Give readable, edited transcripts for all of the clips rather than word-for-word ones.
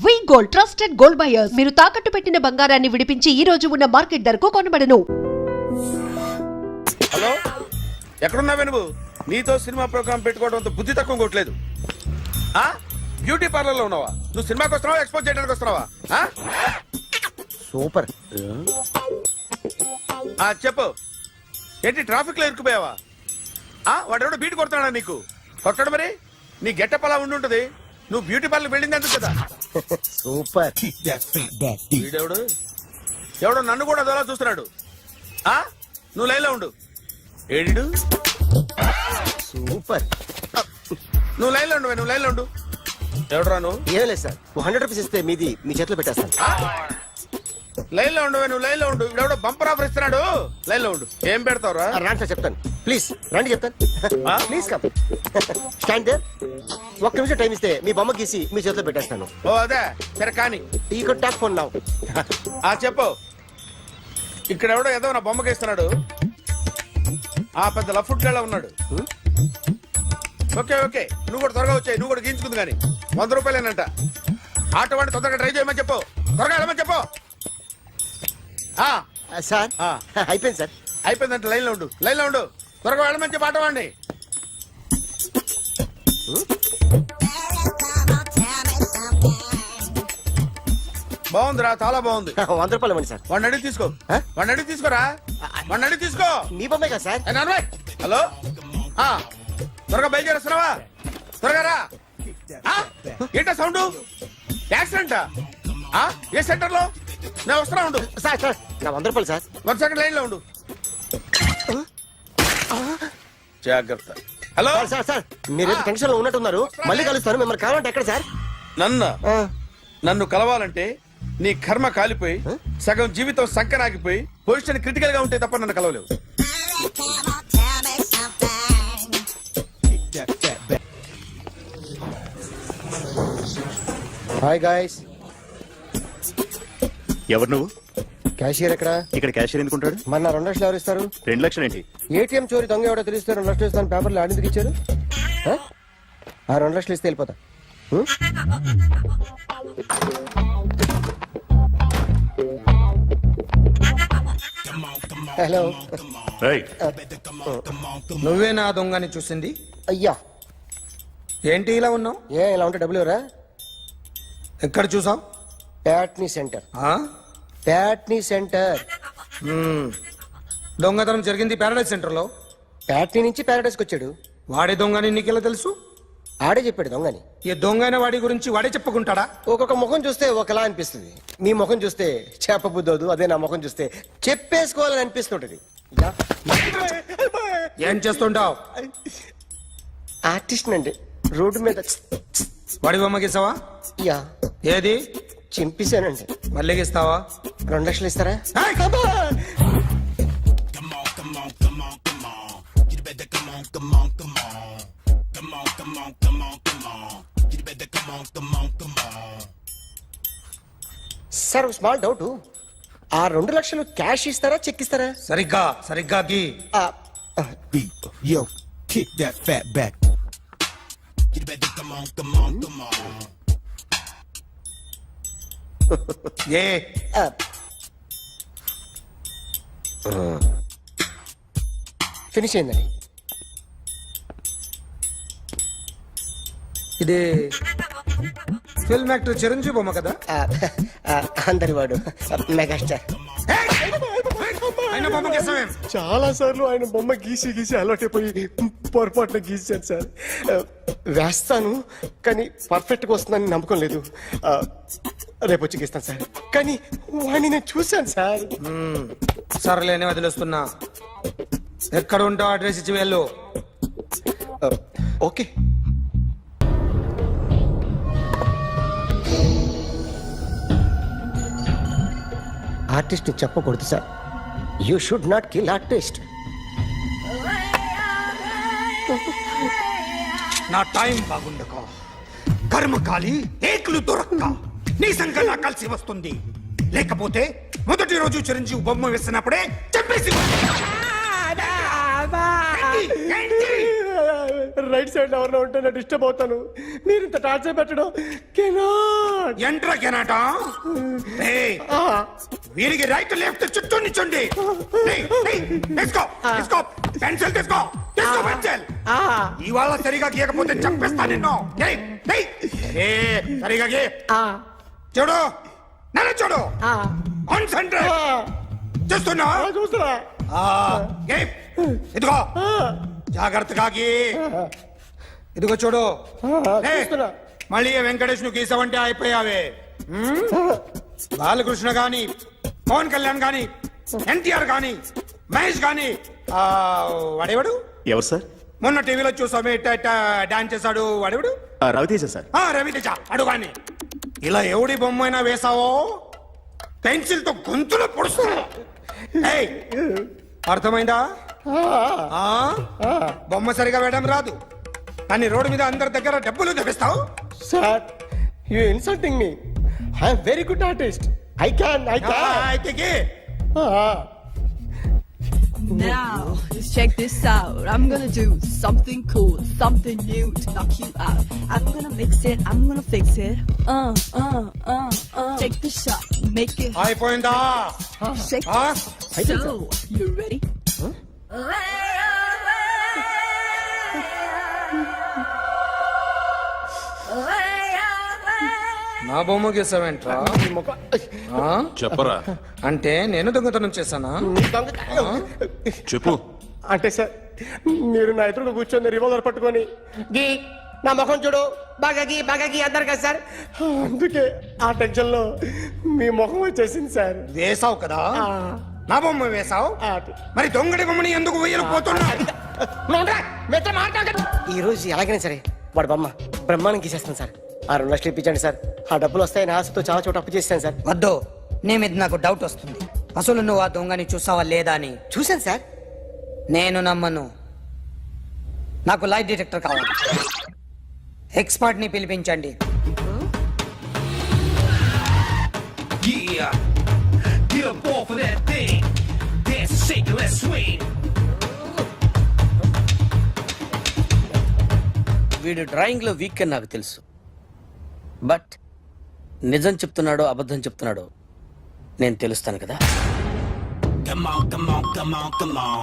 వి gold trusted gold buyers మీరు తాకట్టు పెట్టిన బంగారాన్ని విడిపించి ఈ రోజు ఉన్న మార్కెట్ ధరకు కొనబడను. హలో, ఎక్కడున్నావే నువ్వు? నీతో సినిమా ప్రోగ్రామ్ పెట్టుకోవడంతో బుద్ధి తక్కువ కొట్టలేదు. బ్యూటీ పార్లర్ లో ఉన్నావా? నువ్వు సినిమాకి వస్తున్నావా, ఎక్స్పోజ్ చేయడానికి వస్తున్నావా? సూపర్. చెప్పు, ఏంటి ట్రాఫిక్ లో ఇరుక్కుపోయావా? వాడెవడో బీట్ కొడతాడా నీకు? కొట్టడు మరి. నీ గెట్టప్ అలా ఉండుంటది. నువ్వు బ్యూటీ పార్లర్ వెళ్ళింది ఎందుకు కదా? సూపర్. వీడెవడు? ఎవడో నన్ను కూడా అదోలా చూస్తున్నాడు. నువ్వు లైన్ లో ఉండు. ఏడు సూపర్. నువ్వు లైన్ లో ఉండు, నువ్వు లైన్ లో ఉండు. ఎవడరా నువ్వు? ఏం లేదు సార్, 100 రూపీస్ ఇస్తే మీది మీ చేతిలో పెట్టేస్తాను. లైన్ లో ఉండు, నువ్వు లైన్ లో ఉండు. ఇవిడెవడో బంపర్ ఆఫర్ ఇస్తున్నాడు. లైన్ లో ఉండు. ఏం పెడతావురా? రాండి సార్, చెప్తాను. ప్లీజ్ రండి, చెప్తాను. Please come. Stand there. ఒక్క నిమిషం టైం ఇస్తే మీ బొమ్మ గీసి మీ చేతిలో పెట్టేస్తాను. ఓ అదే సరే కానీ. ఈ కుడ్ టాక్ ఫోన్ నౌ. చెప్పు. ఇక్కడ ఎవడో ఏదో నా బొమ్మకి ఇస్తున్నాడు. పెద్ద లఫుట్ గళ్ళ ఉన్నాడు. ఓకే ఓకే, నువ్వు కూడా త్వరగా వచ్చాయి. నువ్వు కూడా గీంచుకుంది కానీ 100 రూపాయలేనంట. ఆటో వాడిని తొందరగా ట్రై చేయమని చెప్పు. త్వరగా వెళ్ళమని చెప్పు. సార్ అయిపోయింది సార్. అయిపోయిందంటే లైన్ లో ఉండు, లైన్ లో ఉండు. త్వరగా వెళ్ళమని చెప్పు ఆటో వాడిని. బాగుందిరా, చాలా బాగుంది. 100 రూపాయలు ఇవ్వండి సార్. వాడిని అడిగి తీసుకో. వాడిని అడిగి తీసుకోరా. వాడిని అడిగి తీసుకో. మీ బొమ్మే కదా సార్. హలో, త్వరగా బయలుదేరేస్తున్నావా? త్వరగా రా. ఏంటా సౌండ్? యాక్సిడెంట్? ఏ సెంటర్ లో? నేను వస్తున్నా ఉండు. సార్ సార్ నా 100 రూపాయలు సార్. 1 సెకండ్ లైన్ లో ఉండు. జాగ్రత్త. హలో సార్ సార్, మీరు టెన్షన్ లో ఉన్నట్టున్నారు. మళ్ళీ కలుస్తాను. మిమ్మల్ని కావాలంటే ఎక్కడ సార్? నన్ను కలవాలంటే నీ కర్మ కాలిపోయి సగం జీవితం సంకనాగిపోయి పొజిషన్ క్రిటికల్ గా ఉంటే తప్ప నన్ను కలవలేవు. Hi guys. ఎవరు నువ్వు? క్యాషియర్ ఎక్కడ? ఇక్కడ క్యాషియర్ ఎందుకుంటాడు? మన 2 లక్షలు ఎవరు ఇస్తారు? 2 లక్షలు ఏంటి? ఏటీఎం చోరీ దొంగ ఎవడో తెలిస్తే 2 లక్షలు ఇస్తాను పేపర్లు ఆడిందుకు ఇచ్చారు. 2 లక్షలు ఇస్తే వెళ్ళిపోతా. హలో. నువ్వే నా దొంగని చూసింది? అయ్యా, ఏంటి ఇలా ఉన్నావు? ఇలా ఉంటే డబ్బులు ఎవరా? ఎక్కడ చూసావు? ప్యాట్నీ సెంటర్. ప్యాట్నీ సెంటర్. దొంగతనం జరిగింది ప్యారడైజ్ సెంటర్ లో. ప్యాట్నీ నుంచి ప్యారడైజ్కి వచ్చాడు. వాడే దొంగని నీకెలా తెలుసు? ఆడే చెప్పాడు దొంగని. ఈ దొంగైన వాడి గురించి వాడే చెప్పుకుంటాడా? ఒక్కొక్క ముఖం చూస్తే ఒకలా అనిపిస్తుంది. మీ ముఖం చూస్తే చెప్పబుద్దోదు, అదే నా ముఖం చూస్తే చెప్పేసుకోవాలని అనిపిస్తుంటది. ఏం చేస్తుంటావు? ఆర్టిస్ట్ అండి. రోడ్డు మీద వాడి బొమ్మ గీసావా? యా. ఏది? చింపేశానండి. మళ్ళీ గీస్తావా? 2 లక్షలు ఇస్తారా? సార్ స్మాల్ డౌట్, ఆ 2 లక్షలు క్యాష్ ఇస్తారా చెక్ ఇస్తారా? సరిగ్గా సరిగ్గా గీ. Yo, kick that fat back. You better come on, come on, come on. A finish అయిందండి. ఇది ఫిల్మ్ యాక్టర్ చిరంజీవి బొమ్మ కదా? అందరి వాడు మెగాస్టార్. ఆయన బొమ్మ గీసావేం? చాలా సార్లు ఆయన బొమ్మ గీసి గీసి అలవాటైపోయి పొరపాటున గీసాను సార్. వేస్తాను కానీ పర్ఫెక్ట్ గా వస్తుందని నమ్మకం లేదు. రేపు వచ్చి గీస్తాను సార్. కానీ వాడిని నేను చూశాను సార్. సర్లేనే వదిలేస్తున్నా. ఎక్కడ ఉంటావు అడ్రస్ ఇచ్చి వెళ్ళు. ఓకే. ఆర్టిస్ట్ చెప్పకూడదు sir. You should not kill artist. నా టైం బాగుండకో, కర్మకాలి ఏకులు దొరక్క నీ సంకల్లా కలిసి వస్తుంది. లేకపోతే మొదటి రోజు చిరంజీవి బొమ్మ వేసినప్పుడే చెప్పేసి రైట్ సైడ్ ఎవరిలో ఉంటే నేను డిస్టర్బ్ అవుతాను. మీరు ఇంత టార్చర్ పెట్టడం కెనాట్. ఎంట్రా కెనాట వీరికి రైట్ లెఫ్ట్ చుట్టూ నిచ్చండి. తీసుకో పెన్సిల్ తీసుకో పెన్సిల్. ఇవాళ సరిగా గీయకపోతే చంపేస్తా నిన్ను. సరిగా గీ. చూడు నన్ను చూడు. కాన్సంట్రేట్ చేస్తున్నా. చూస్తున్నా. ఇదిగో జాగ్రత్తగా గీ. ఇదిగో చూడు. చూస్తున్నా. మళ్ళీ వెంకటేష్ ను గీసావంటే అయిపోయావే. బాలకృష్ణ గాని, పవన్ కళ్యాణ్ గాని, ఎన్టీఆర్ గాని, మహేష్ గాని, వాడేవాడు ఎవరు సార్? మొన్న టీవీలో చూసామే డాన్స్ చేశాడు వాడేవాడు? రవితేజ సార్. రవితేజ అడుగాని. ఇలా ఎవడి బొమ్మ అయినా వేసావో పెన్సిల్ తో గొంతులో పొడుస్తా. అర్థమైందా? బొమ్మ సరిగా వేయడం రాదు కానీ రోడ్డు మీద అందరి దగ్గర డబ్బులు తెప్పిస్తావు. Sir you insulting me. I'm very good artist. I can. అయితే Now, just check this out. I'm gonna do something cool, something new to knock you out. I'm gonna mix it, I'm gonna fix it. Take the shot, make it hot. అయిపోయిందా? Shake it. So, you ready? నా బొమ్మ గీసావేంట్రా? చెప్పరా. అంటే నేను దొంగతనం చేశానా? చెప్పు. అంటే సార్ మీరు నా ఎదురుగా కూర్చొని రివాల్వర్ పట్టుకొని గీ నా ముఖం చూడు బాగా గీ అన్నారు కదా సార్. అందుకే ఆ టెన్షన్ లో మీ ముఖం వచ్చేసింది సార్. వేసావు కదా, నా బొమ్మ వేసావు. మరి దొంగడి బొమ్మని ఎందుకు వేయలేకపోతున్నా? ఈ రోజు ఎలాగైనా సరే వాడు బొమ్మ బ్రహ్మాండం గీసేస్తాను సార్. 6 లక్షలు ఇప్పించండి సార్. ఆ డబ్బులు వస్తాయని ఆశతో చాలా చోట అప్పు చేస్తాను సార్. వద్దు, నీ మీద నాకు డౌట్ వస్తుంది. అసలు నువ్వు ఆ దొంగని చూసావా లేదా అని. చూశాను సార్. నేను నమ్మను. నాకు లైట్ డిటెక్టర్ కావాలి. ఎక్స్పర్ట్ ని పిలిపించండి. Yeah, get up off of that thing. Dance and shake and let's swing. వీడు డ్రాయింగ్ లో వీక్ అని నాకు తెలుసు. బట్ నిజం చెప్తున్నాడో అబద్ధం చెప్తున్నాడో నేను తెలుస్తాను కదా. Come on, come on, come on, come on.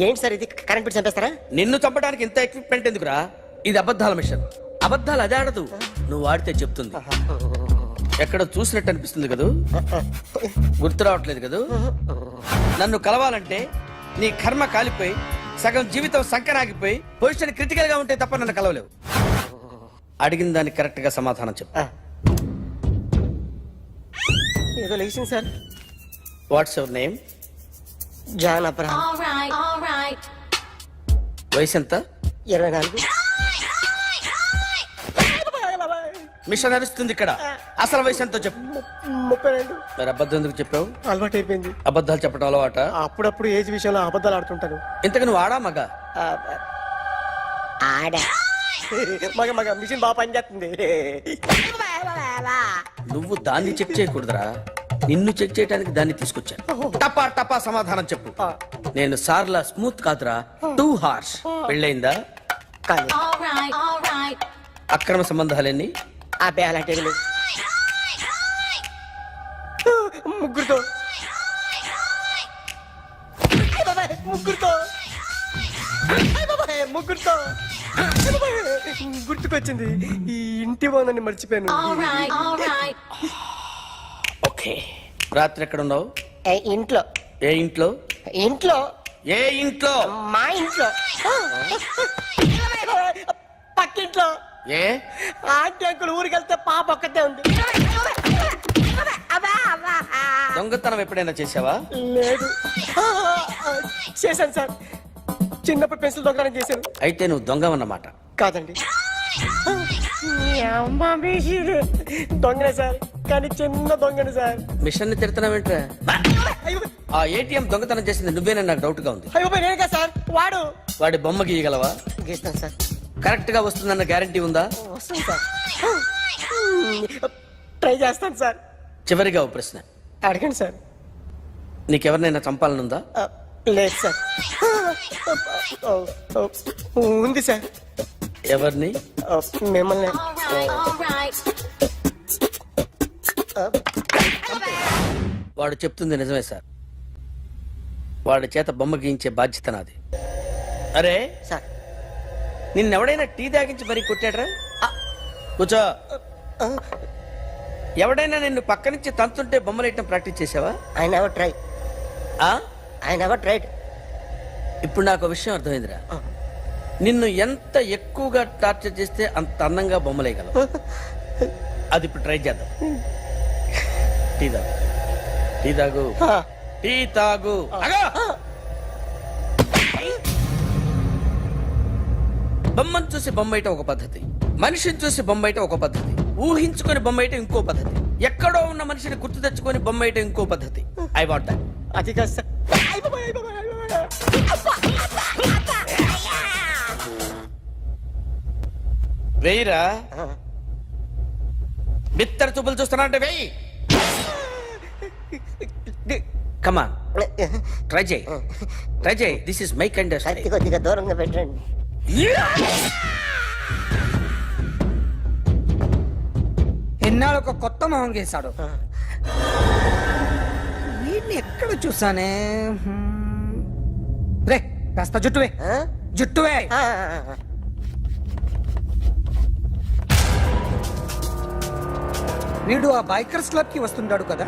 ఏంటి సార్ ఇది? కరెంట్ బిల్ చంపేస్తారా? నిన్ను చంపడానికి ఇంత ఎక్విప్మెంట్ ఎందుకురా? ఇది అబద్ధాల మిషన్. అబద్ధాలు అదే ఆడదు, నువ్వు ఆడితే చెప్తుంది. ఎక్కడ చూసినట్టు అనిపిస్తుంది కదూ? గుర్తు రావట్లేదు కదూ? నన్ను కలవాలంటే నీ కర్మ కాలిపోయి సగం జీవితం సంకరాగిపోయి పొజిషన్ క్రిటికల్ గా ఉంటే తప్ప నన్ను కలవలేవు. అడిగిన దానికి కరెక్ట్ గా సమాధానం చెప్పు. ఏదో లేచింది sir. What's your name? John Abraham. వయసు ఎంత? 24. మిషన్ నడుస్తుంది ఇక్కడ. అసలు వయసు ఎంతో చెప్పు. 32. మరి అబద్ధం ఎందుకు చెప్పావు? అలవాటు అయిపోయింది. అబద్ధాలు చెప్పడం అలవాట? అప్పుడప్పుడు ఏజ్ విషయంలో అబద్ధాలు ఆడుతుంటాను. ఇంతకు నువ్వు ఆడా మగ? ఆడా. మగ మిషన్ బాగా పనిచేస్తుంది. నువ్వు దాన్ని చెక్ చేయకూడదురా, నిన్ను చెక్ చేయడానికి దాన్ని తీసుకొచ్చాను. టపా టపా సమాధానం చెప్పు. నేను సార్లా స్మూత్ కాదురా, టూ హార్ష్. పెళ్ళైందా? కానీ అక్రమ సంబంధాలన్నీ? అబ్బాయి అలాంటి ముగ్గురుతో గుర్తుకొచ్చింది. ఈ ఇంటి బాగుందని మర్చిపోయాను. ఓకే. రాత్రి ఎక్కడ ఉన్నావు? ఇంట్లో. ఏ ఇంట్లో? ఇంట్లో. ఏ ఇంట్లో? మా ఇంట్లో. పక్కింట్లో. ఏ ఆంటీ అంకుల్ ఊరికి వెళ్తే పాప ఒక్కతే ఉంది. దొంగతనం ఎప్పుడైనా చేసావా? లేదు. చేశాను సార్. చిన్నప్పుడు పెన్సిల్ దొంగతనం చేశాను. అయితే నువ్వు దొంగవన్నమాట. కాదండి, దొంగనే సార్, కానీ చిన్న దొంగని సార్. మిషన్ ని తిడుతున్నావేంట్రా? ఆ ఏటీఎం దొంగతనం చేసింది నువ్వేనని నాకు డౌట్ గా ఉంది. అయ్యో నేనే కదా సార్. వాడు. వాడి బొమ్మ గీయగలవా? గీస్తాను సార్. కరెక్ట్ గా వస్తుందన్న గ్యారంటీ ఉందా? వస్తాను సార్. ట్రై చేస్తాను సార్. చివరిగా ఓ ప్రశ్న, అడగండి సార్. నీకెవరినైనా చంపాలనుందా? లేదు సార్. ఉంది సార్. ఎవరిని? మిమ్మల్ని. వాడు చెప్తుంది నిజమే సార్. వాడి చేత బొమ్మ గీయించే బాధ్యత నాది. అరే సార్ నిన్నెవడైనా టీ తాగించి మరీ కొట్టాడ్రా? కూర్చో. ఎవడైనా నిన్ను పక్క నుంచి తంతుంటే బొమ్మలేయటం ప్రాక్టీస్ చేసావా? I never try. I never tried. ఇప్పుడు నాకు విషయం అర్థమైందిరా. నిన్ను ఎంత ఎక్కువగా టార్చర్ చేస్తే అంత అందంగా బొమ్మలేయగలవు. అది ఇప్పుడు ట్రై చేద్దాం. టీ తాగు, టీ తాగు, టీ తాగు. అగో! బొమ్మను చూసి బొమ్మేయటం ఒక పద్ధతి, మనిషిని చూసి బొమ్మేయటం ఒక పద్ధతి, ఊహించుకొని బొమ్మేయటం ఇంకో పద్ధతి, ఎక్కడో ఉన్న మనిషిని గుర్తు తెచ్చుకొని బొమ్మేయటం ఇంకో పద్ధతి. I want that. అది కాదు సార్. వెయ్యిరా. బిత్తర చూపులు చూస్తున్నా అంటే వెయ్యి. కమాన్, ట్రై చేయి, ట్రై చేయి. This is my kind of style. కొద్దిగా దూరంగా పెట్టండి. ఎన్నాళ్ళు ఒక కొత్త మొహం గీశాడు. వీడిని ఎక్కడ చూసానే? రే కాస్త జుట్టువే, జుట్టువే. వీడు ఆ బైకర్స్ క్లబ్ కి వస్తుంటాడు కదా.